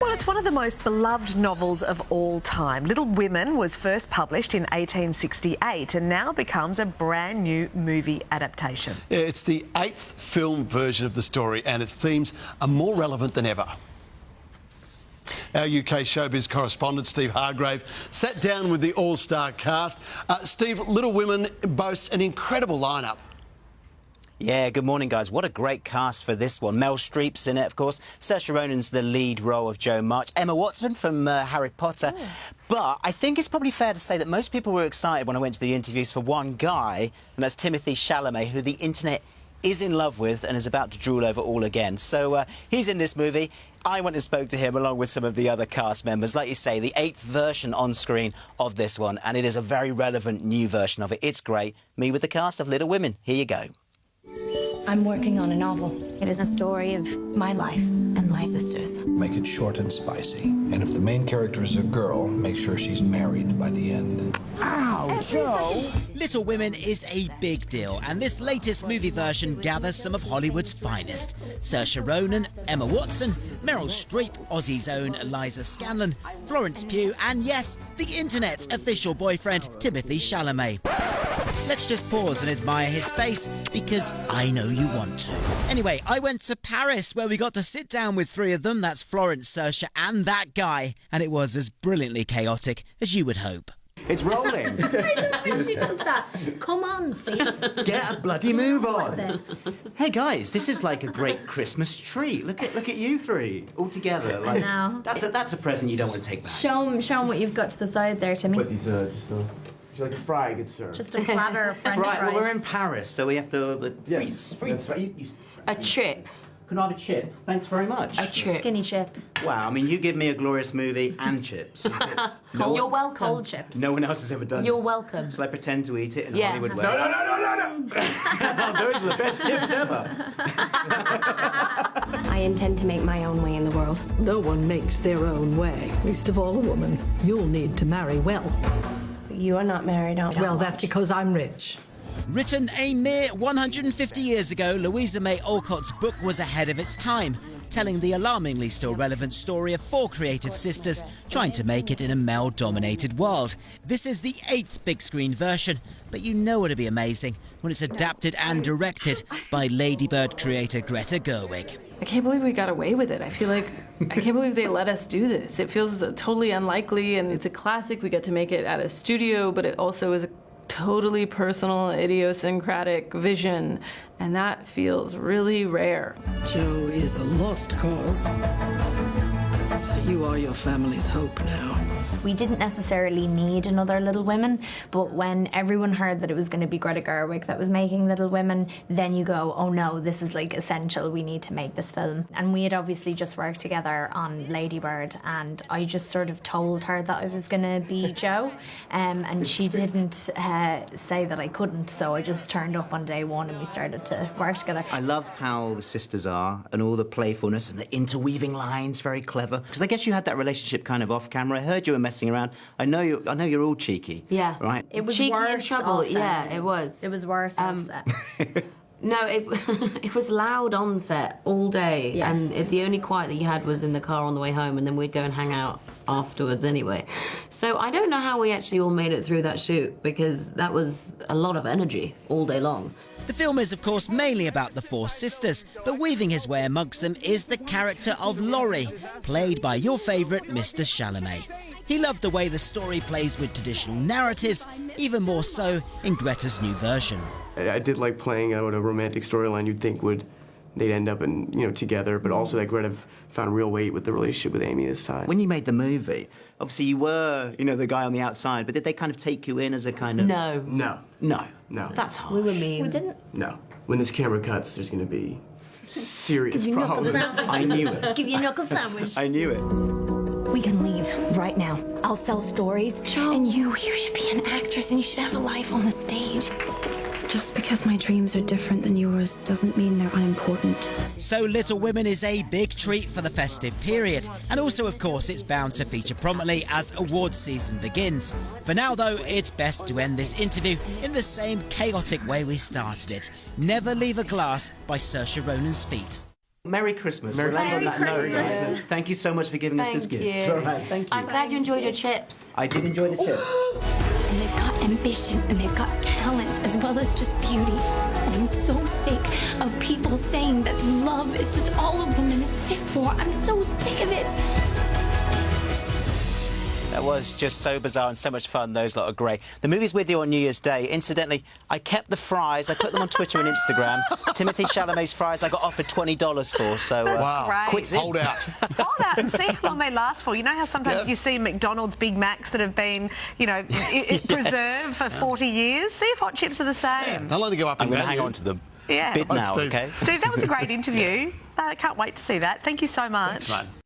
Well, it's one of the most beloved novels of all time. Little Women was first published in 1868 and now becomes a brand new movie adaptation. Yeah, it's the 8th film version of the story and its themes are more relevant than ever. Our UK showbiz correspondent Steve Hargrave sat down with the all-star cast. Steve, Little Women boasts an incredible lineup. Yeah, good morning, guys. What a great cast for this one. Meryl Streep's in it, of course. Saoirse Ronan's the lead role of Jo March. Emma Watson from Harry Potter. Oh. But I think it's probably fair to say that most people were excited when I went to the interviews for one guy, and that's Timothee Chalamet, who the internet is in love with and is about to drool over all again. So he's in this movie. I went and spoke to him along with some of the other cast members. Like you say, the 8th version on screen of this one, and it is a very relevant new version of it. It's great. Me with the cast of Little Women. Here you go. I'm working on a novel. It is a story of my life and my sister's. Make it short and spicy. And if the main character is a girl, make sure she's married by the end. Ow, Joe! Little Women is a big deal, and this latest movie version gathers some of Hollywood's finest. Saoirse Ronan, Emma Watson, Meryl Streep, Aussie's own Eliza Scanlon, Florence Pugh, and yes, the internet's official boyfriend, Timothee Chalamet. Let's just pause and admire his face, because I know you want to. Anyway, I went to Paris, where we got to sit down with 3 of them. That's Florence, Saoirse and that guy. And it was as brilliantly chaotic as you would hope. It's rolling. I don't know she does that. Come on, Steve. Just get a bloody move on. Hey guys, this is like a great Christmas treat. Look at you 3 all together. Like, no. That's a present you don't want to take back. Show 'em what you've got to the side there, Timmy. What, these would you like a fry, good sir? Just a platter of French Right, fries. well, we're in Paris, so we have to freeze. That's right. A chip. Can I have a chip? Thanks very much. A chip. Skinny chip. Wow, I mean, you give me a glorious movie and chips. You're welcome. Cold chips. No one else has ever done this. You're welcome. Shall I pretend to eat it in a Yeah. Hollywood way? No. Those are the best chips ever. I intend to make my own way in the world. No one makes their own way, least of all a woman. You'll need to marry well. You are not married, aren't you? Well, that's because I'm rich. Written a mere 150 years ago, Louisa May Alcott's book was ahead of its time, telling the alarmingly still relevant story of 4 creative sisters trying to make it in a male-dominated world. This is the 8th big-screen version, but you know it'll be amazing when it's adapted and directed by Lady Bird creator Greta Gerwig. I can't believe we got away with it. I can't believe they let us do this. It feels totally unlikely, and it's a classic. We get to make it at a studio, but it also is a totally personal, idiosyncratic vision, and that feels really rare. Joe is a lost cause. So you are your family's hope now. We didn't necessarily need another Little Women, but when everyone heard that it was going to be Greta Gerwig that was making Little Women, then you go, oh no, this is like essential, we need to make this film. And we had obviously just worked together on Lady Bird, and I just sort of told her that I was going to be Jo, and she didn't say that I couldn't, so I just turned up on day 1 and we started to work together. I love how the sisters are, and all the playfulness and the interweaving lines, very clever. Because I guess you had that relationship kind of off camera. I heard you were messing around. I know you're all cheeky. Yeah. Right? It was cheeky worse and trouble. offset. Yeah, it was. It was worse offset. No, it was loud on set all day, Yeah. and the only quiet that you had was in the car on the way home, and then we'd go and hang out afterwards anyway. So I don't know how we actually all made it through that shoot, because that was a lot of energy all day long. The film is, of course, mainly about the 4 sisters, but weaving his way amongst them is the character of Laurie, played by your favourite Mr. Chalamet. He loved the way the story plays with traditional narratives, even more so in Greta's new version. I did like playing out a romantic storyline you'd think they'd end up together, but also that Greta found real weight with the relationship with Amy this time. When you made the movie, obviously you were, the guy on the outside, but did they kind of take you in as a kind of... No. No. That's harsh. We were mean. We didn't. No. When this camera cuts, there's going to be serious problems. I knew it. Give you a knuckle sandwich. I knew it. We can leave right now. I'll sell stories, and you should be an actress, and you should have a life on the stage. Just because my dreams are different than yours doesn't mean they're unimportant. So Little Women is a big treat for the festive period. And also, of course, it's bound to feature prominently as awards season begins. For now, though, it's best to end this interview in the same chaotic way we started it. Never Leave a Glass by Saoirse Ronan's feet. Merry Christmas. Merry We'll end on Christmas. that note, Merry guys. Christmas. Thank you so much for giving us this Thank gift. you. All right, thank you. I'm glad you enjoyed your chips. I did enjoy the chip. And they've got ambition and they've got talent as well as just beauty. And I'm so sick of people saying that love is just all a woman is fit for. I'm so sick of it. That was just so bizarre and so much fun. Those lot are great. The movie's with you on New Year's Day. Incidentally, I kept the fries. I put them on Twitter and Instagram. Timothee Chalamet's fries I got offered $20 for. So Wow. Great. quick's in. Hold out. Hold out and see how long they last for. You know how sometimes you see McDonald's Big Macs that have been, you know, preserved for 40 years? See if hot chips are the same. They'll only go up in I'm going to value. hang on to them. Yeah. Bid Right, now, Steve. OK? Steve, that was a great interview. I can't wait to see that. Thank you so much. Thanks, mate.